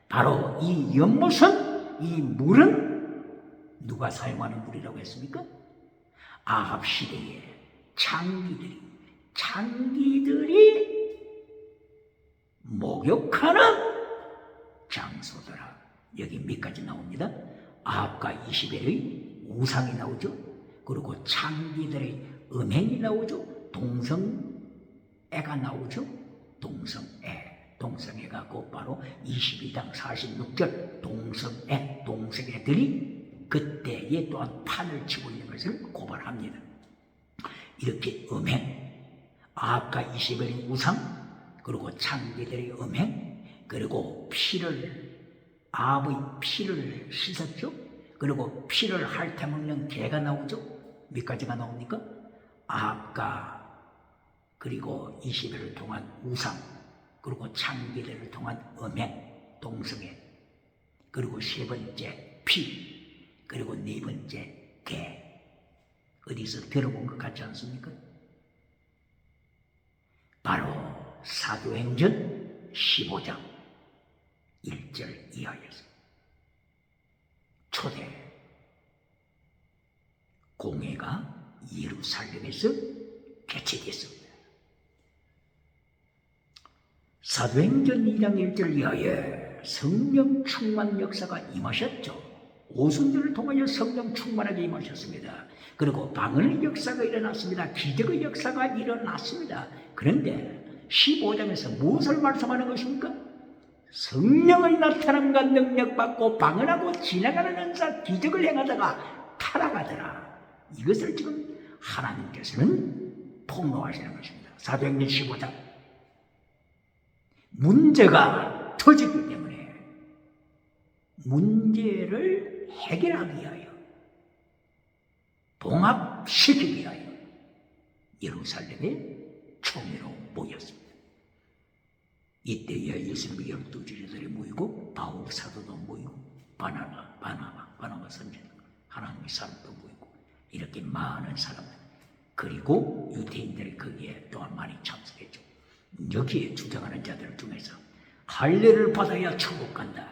바로 이 연못은, 이 물은 누가 사용하는 물이라고 했습니까? 아합 시대에 창기들이 목욕하는 장소더라. 여기 몇 가지 나옵니다. 아합과 이시벨의 우상이 나오죠. 그리고 창기들의 음행이 나오죠. 동성애가 나오죠. 동성애가 곧바로 22장 46절 동성애들이 그때에 또한 판을 치고 있는 것을 고발합니다. 이렇게 음행, 아합과 이시벨의 우상, 그리고 창기들의 음행, 그리고 아합의 피를 씻었죠. 그리고 피를 핥아먹는 개가 나오죠. 몇 가지가 나옵니까? 아합과 그리고 이시벨을 통한 우상, 그리고 창기들을 통한 음행, 동성애, 그리고 세 번째 피, 그리고 네 번째 개. 어디서 들어본 것 같지 않습니까? 바로 사도행전 15장 1절 이하였습니다. 초대 공회가 예루살렘에서 개최됐습니다. 사도행전 2장 1절 이하에 성령 충만 역사가 임하셨죠. 오순절을 통하여 성령 충만하게 임하셨습니다. 그리고 방언의 역사가 일어났습니다. 기적의 역사가 일어났습니다. 그런데 15장에서 무엇을 말씀하는 것입니까? 성령의 나타남과 능력받고 방언하고 지나가는 은사 기적을 행하다가 타락하더라. 이것을 지금 하나님께서는 폭로하시는 것입니다. 사도행전 15장. 문제가 터지기 때문에 문제를 해결하기 위하여 봉합시키기 위하여 예루살렘에 총회로 모였습니다. 이때에 예수님의 12제자들이 모이고 바울 사도도 모이고 바나바 선지자 하나님의 사람도 모이고 이렇게 많은 사람들 그리고 유대인들이 거기에 또한 많이 참석했죠. 여기에 주장하는 자들 중에서 할례를 받아야 천국 간다.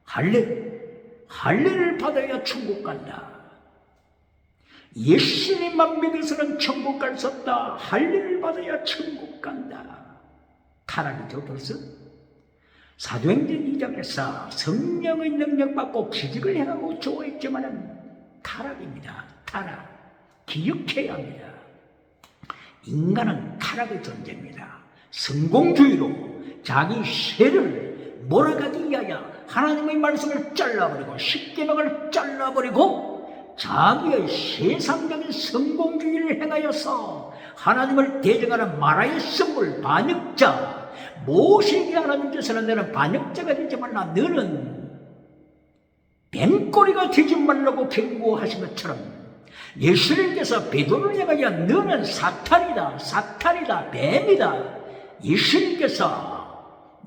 할례를 받아야 천국 간다. 예수님만 믿어서는 천국 갈 수 없다. 할례를 받아야 천국 간다. 타락이죠 벌써. 사도행전 2장에서 성령의 능력받고 기적을 행하고 좋아했지만은 타락입니다. 타락. 기억해야 합니다. 인간은 타락의 존재입니다. 성공주의로 자기 세를 몰아가기 위하여 하나님의 말씀을 잘라버리고 십계명을 잘라버리고 자기의 세상적인 성공주의를 행하여서 하나님을 대적하는 마라의 선물 반역자 모세에게 하나님께서는 너는 반역자가 되지 말라 너는 뱀꼬리가 되지 말라고 경고하신 것처럼 예수님께서 베드로를 향하여 너는 사탄이다 뱀이다 예수님께서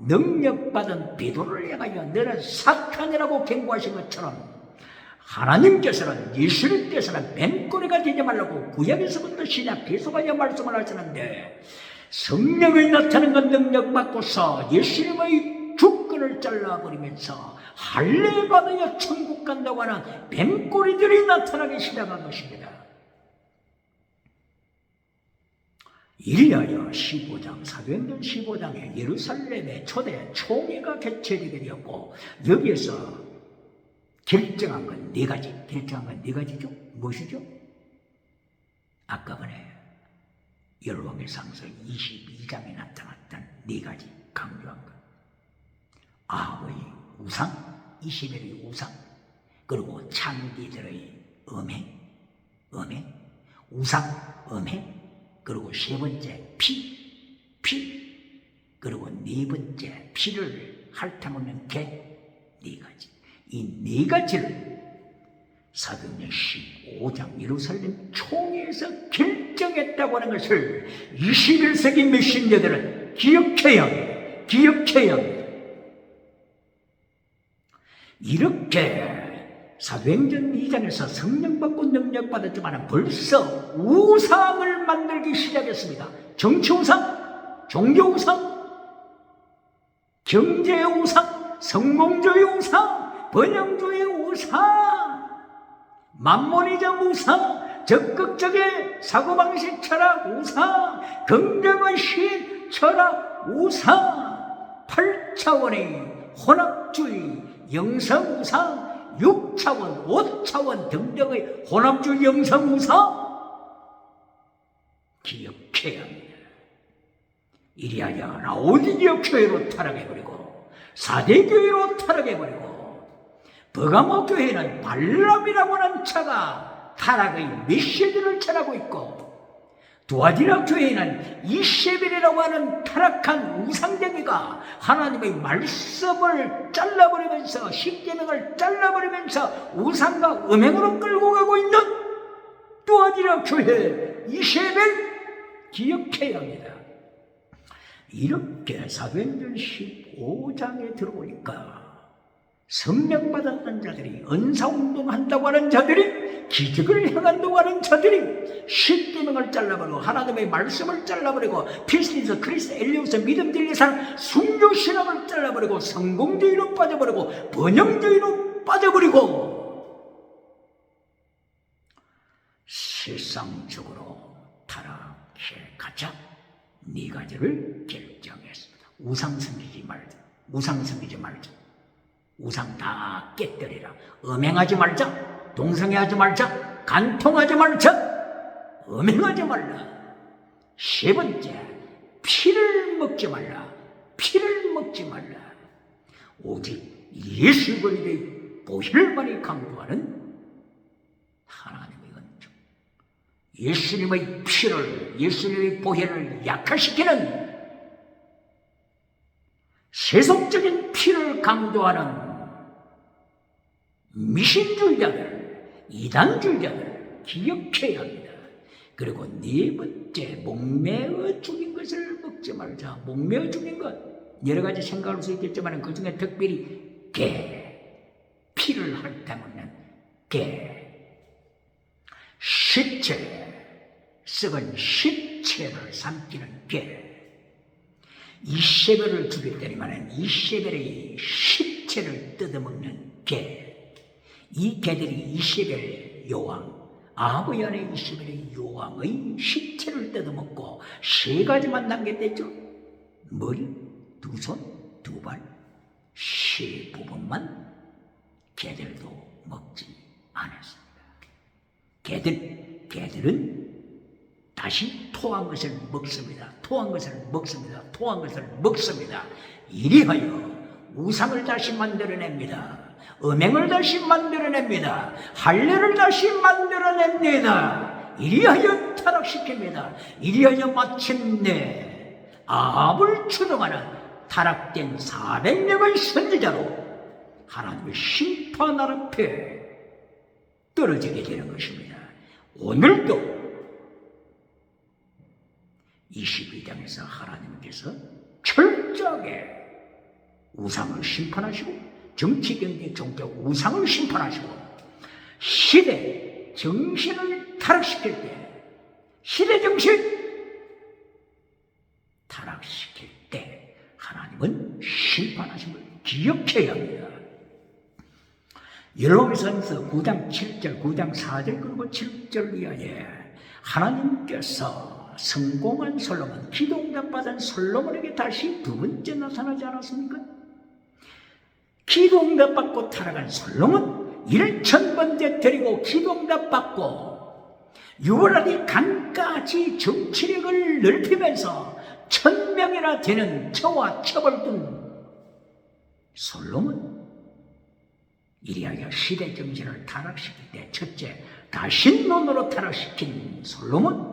능력받은 베드로를 향하여 너는 사탄이라고 경고하신 것처럼 하나님께서는 예수님께서는 뱀꼬리가 되지 말라고 구약에서부터 신약 계속하여 말씀을 하시는데 성령의 나타나는 것 능력받고서 예수님의 주권을 잘라버리면서 할례 받아야 천국 간다고 하는 뱀꼬리들이 나타나기 시작한 것입니다. 이리하여 15장 사도행전 15장에 예루살렘의 초대 총회가 개최되게 되었고 여기에서 결정한 건 네 가지죠. 무엇이죠? 아까 전에 열왕의 상서 22장에 나타났던 네 가지 강조한 것. 아합의 우상, 이세벨의 우상, 그리고 창기들의 음행, 우상, 음행, 그리고 세 번째 피, 그리고 네 번째 피를 핥아먹는 개, 네 가지. 이 네 가지를 사도행전 15장 예루살렘 총회에서 결정했다고 하는 것을 21세기 메신저들은 기억해야 합니다. 이렇게 사도행전 2장에서 성령 받고 능력 받았지만 벌써 우상을 만들기 시작했습니다. 정치 우상, 종교 우상, 경제 우상, 성공주의 우상, 번영주의 우상, 만몬이적 우상, 적극적인 사고방식 철학 우상, 긍정의식 철학 우상, 8차원의 혼합주의 영성 우상, 6차원, 5차원 등등의 혼합주의 영성 우상 기억해야 합니다. 이리하여 라오디게아 교회로 타락해버리고 사대교회로 타락해버리고 버가모 교회는 발람이라고 하는 자가 타락의 메시지를 전하고 있고 두아디라 교회는 이세벨이라고 하는 타락한 우상쟁이가 하나님의 말씀을 잘라버리면서 십계명을 잘라버리면서 우상과 음행으로 끌고 가고 있는 두아디라 교회 이세벨 기억해야 합니다. 이렇게 사도행전 15장에 들어오니까 성령 받았던 자들이 은사운동한다고 하는 자들이 기적을 행한다고 하는 자들이 십계명을 잘라버리고 하나님의 말씀을 잘라버리고 피스니스, 크리스, 엘리우스, 믿음 진리산, 순교신앙을 잘라버리고 성공주의로 빠져버리고 번영주의로 빠져버리고 실상적으로 타락해 가자 네 가지를 결정했습니다. 우상 섬기지 말자. 우상 섬기지 말자. 우상 다 깨뜨리라. 음행하지 말자. 동성애하지 말자. 간통하지 말자. 음행하지 말라. 세 번째, 피를 먹지 말라. 피를 먹지 말라. 오직 예수 그리스도의 보혈만이 강구하는 하나님의 은총. 예수님의 피를, 예수님의 보혈을 약화시키는 세속적인 피를 강조하는 미신주의자들, 이단주의자들 기억해야 합니다. 그리고 네 번째, 목매어 죽인 것을 먹지 말자. 목매어 죽인 것 여러 가지 생각할 수 있겠지만 그 중에 특별히 피를 핥아먹는 시체, 썩은 시체를 삼키는 이세벨을 죽였더니만 이세벨의 시체를 뜯어먹는 이 개들이 이세벨 요왕, 아합의 아내 이세벨의 요왕의 시체를 뜯어먹고 세 가지만 남겼댔죠. 머리, 두 손, 두 발, 세 부분만 개들도 먹지 않았습니다. 개들은 다시 토한 것을 먹습니다. 토한 것을 먹습니다. 토한 것을 먹습니다. 이리하여 우상을 다시 만들어냅니다. 음행을 다시 만들어냅니다. 할례를 다시 만들어냅니다. 이리하여 타락시킵니다. 이리하여 마침내 아합을 추종하는 타락된 400명의 선지자로 하나님의 심판 앞에 떨어지게 되는 것입니다. 오늘도 22장에서 하나님께서 철저하게 우상을 심판하시고 정치, 경제, 종교 우상을 심판하시고 시대 정신을 타락시킬 때, 시대 정신 타락시킬 때 하나님은 심판하심을 기억해야 합니다. 열왕기서에서 9장 7절, 9장 4절 그리고 7절 이하에 하나님께서 성공한 솔로몬, 기도응답받은 솔로몬에게 다시 두 번째 나타나지 않았습니까? 기도응답받고 타락한 솔로몬 1000번째 드리고 기도응답받고 유브라데 강까지 정치력을 넓히면서 1000명이나 되는 저와 첩을 둔 솔로몬, 이리하여 시대 정신을 타락시킬 때 첫째, 다신론으로 타락시킨 솔로몬,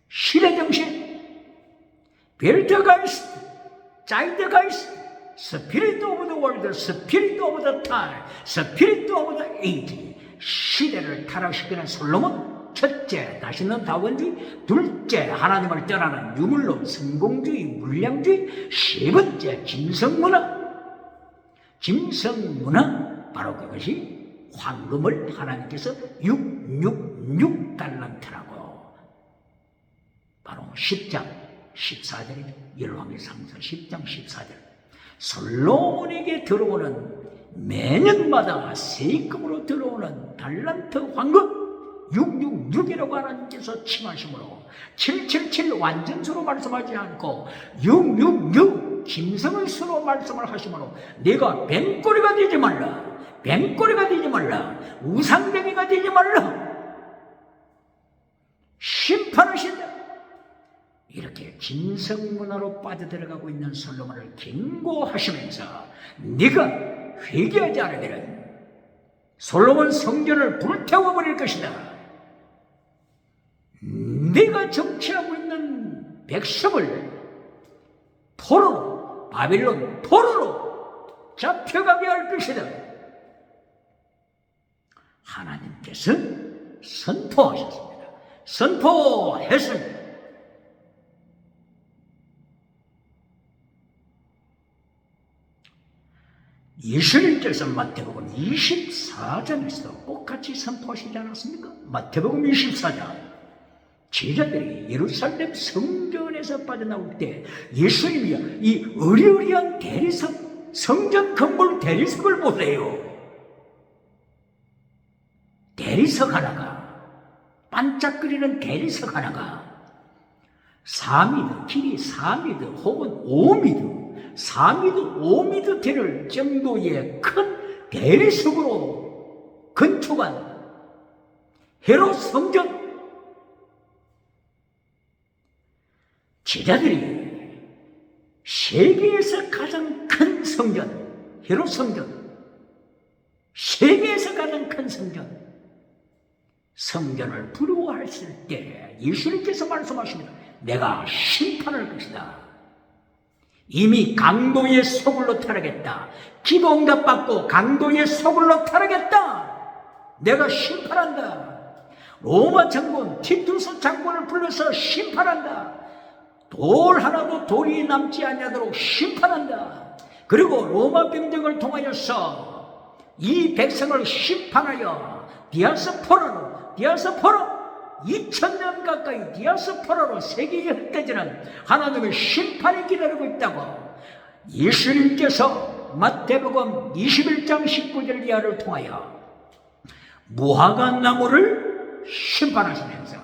시대 정신, 벨트가이스트, 자이드가이스트, 스피릿 오브 더 월드, 스피릿 오브 더 타임, 스피릿 오브 더 에이지, 시대를 타락시키는 솔로몬, 첫째, 다시는 다원주의, 둘째, 하나님을 떠나는 유물론, 성공주의, 물량주의, 세 번째, 짐승문화, 바로 그것이 황금을 하나님께서 666달란트라고 바로 10장 14절입니다. 열왕기상서 10장 14절. 솔로몬에게 들어오는 매년마다 세금으로 들어오는 달란트 황금 666이라고 하나님께서 칭하심으로 777 완전수로 말씀하지 않고 666 짐승의 수로 말씀을 하심으로 내가 뱀꼬리가 되지 말라, 뱀꼬리가 되지 말라, 우상뱅이가 되지 말라 심판하신다. 이렇게 짐승문화로 빠져들어가고 있는 솔로몬을 경고하시면서 네가 회개하지 않으면 솔로몬 성전을 불태워버릴 것이다. 네가 정치하고 있는 백성을 포로로, 바빌론 포로로 잡혀가게 할 것이다. 하나님께서 선포하셨습니다. 선포했습니다. 예수님께서 마태복음 24장에서도 똑같이 선포하시지 않았습니까? 마태복음 24장. 제자들이 예루살렘 성전에서 빠져나올 때 예수님이 이 어리어리한 대리석, 성전 건물 대리석을 보세요. 대리석 하나가 반짝거리는 대리석 하나가 4m, 길이 4m 혹은 5m, 4m, 5m 될 정도의 큰 대리석으로 건축한 헤롯 성전. 제자들이 세계에서 가장 큰 성전, 헤롯 성전, 세계에서 가장 큰 성전, 성전을 부러워했을 때 예수님께서 말씀하십니다. 내가 심판할 것이다. 이미 강도의 소굴로 타락했다. 기도응답받고 강도의 소굴로 타락했다. 내가 심판한다. 로마 장군 티투스 장군을 불러서 심판한다. 돌 하나도 돌이 남지 아니하도록 심판한다. 그리고 로마 병정을 통하여서 이 백성을 심판하여 디아스포라로 2000년 가까이 디아스포라로 세계에 흩어지는 하나님의 심판이 기다리고 있다고 예수님께서 마태복음 21장 19절 이하를 통하여 무화과 나무를 심판하시면서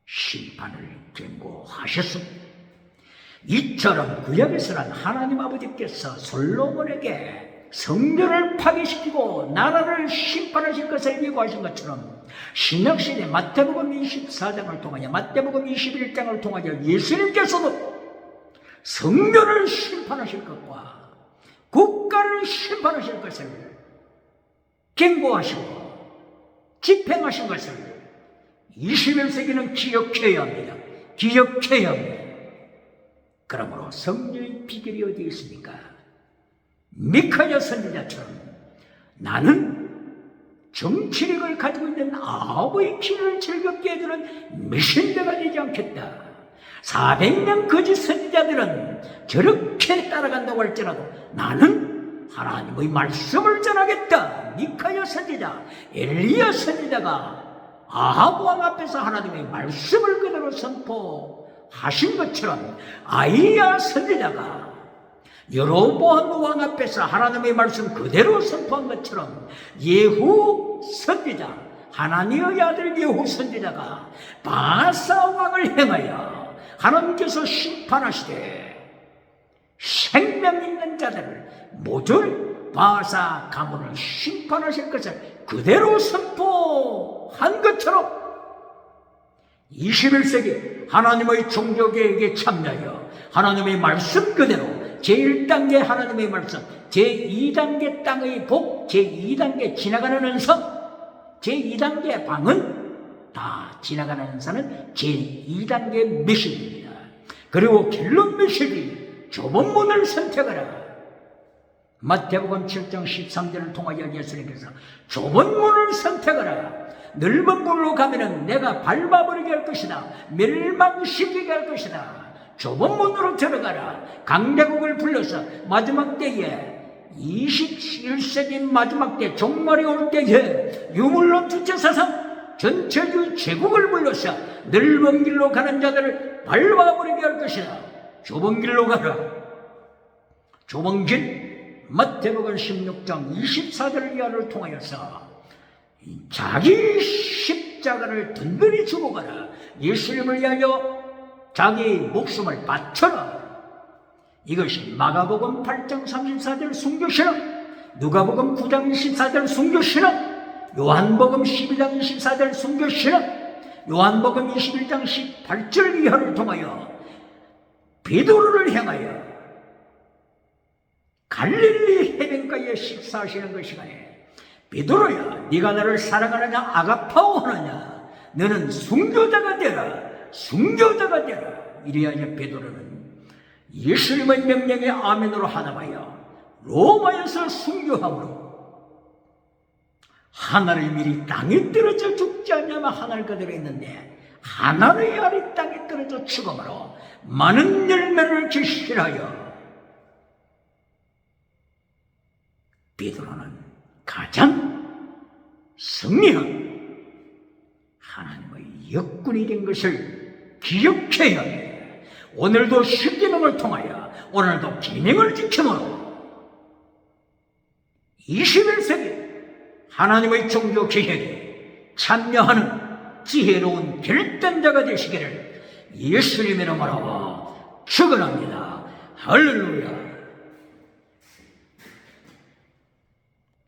심판을 경고하셨습니다. 이처럼 구약에서는 하나님 아버지께서 솔로몬에게 성전을 파괴시키고 나라를 심판하실 것을 예고하신 것처럼 신약시대 마태복음 24장을 통하여 마태복음 21장을 통하여 예수님께서도 성전을 심판하실 것과 국가를 심판하실 것을 경고하시고 집행하신 것을 21세기는 기억해야 합니다. 기억해야 합니다. 그러므로 성령의 비결이 어디에 있습니까? 미카야 선지자처럼 나는 정치력을 가지고 있는 아버의 길을 즐겁게 해주는 미신자가 되지 않겠다. 400명 거짓 선지자들은 저렇게 따라간다고 할지라도 나는 하나님의 말씀을 전하겠다. 미카야 선지자, 엘리야 선지자가 아합 왕 앞에서 하나님의 말씀을 그대로 선포하신 것처럼 아이야 선지자가 여로보암 왕 앞에서 하나님의 말씀 그대로 선포한 것처럼 예후 선지자, 하나님의 아들 예후 선지자가 바사 왕을 행하여 하나님께서 심판하시되 생명 있는 자들을 모조리 바사 가문을 심판하실 것을 그대로 선포한 것처럼 21세기 하나님의 종교계획에 참여하여 하나님의 말씀 그대로 제1단계 하나님의 말씀, 제2단계 땅의 복, 제2단계 지나가는 은선, 제2단계 방은 다 지나가는 은선은 제2단계 메시지입니다. 그리고 결론 메시지 좁은 문을 선택하라. 마태복음 7장 13절을 통하여 예수님께서 좁은 문을 선택하라. 넓은 문으로 가면은 내가 밟아버리게 할 것이다. 멸망시키게 할 것이다. 좁은 문으로 들어가라. 강대국을 불러서 마지막 때에 21세기 마지막 때 종말이 올 때에 유물론 주체 사상 전체주의 제국을 불러서 넓은 길로 가는 자들을 밟아버리게 할 것이다. 좁은 길로 가라. 좁은 길 마태복음 16장 24절 이하를 통하여서 자기 십자가를 든든히 주고 가라. 예수님을 위하여 자기 목숨을 바쳐라. 이것이 마가복음 8장 34절 순교신앙, 누가복음 9장 24절 순교신앙, 요한복음 12장 24절 순교신앙, 요한복음 21장 18절 이하를 통하여 베드로를 향하여 갈릴리 해변가에 식사하시는 그 시간에 베드로야, 네가 나를 사랑하느냐 아가파오하느냐, 너는 순교자가 되라. 순교자가 되라. 이래야 베드로는 예수님의 명령에 아멘으로 하나봐야 로마에서 순교함으로 하나의 밀이 땅에 떨어져 죽지 않냐면 하늘 그대로 있는데 하나의 알이 땅에 떨어져 죽음으로 많은 열매를 결실하여 베드로는 가장 승리한 하나님의 역군이 된 것을 기억해야 합니다. 오늘도 십계명을 통하여 오늘도 계명을 지킴으로 21세기 하나님의 종교 개혁에 참여하는 지혜로운 결단자가 되시기를 예수님의 이름으로 축원합니다. 할렐루야.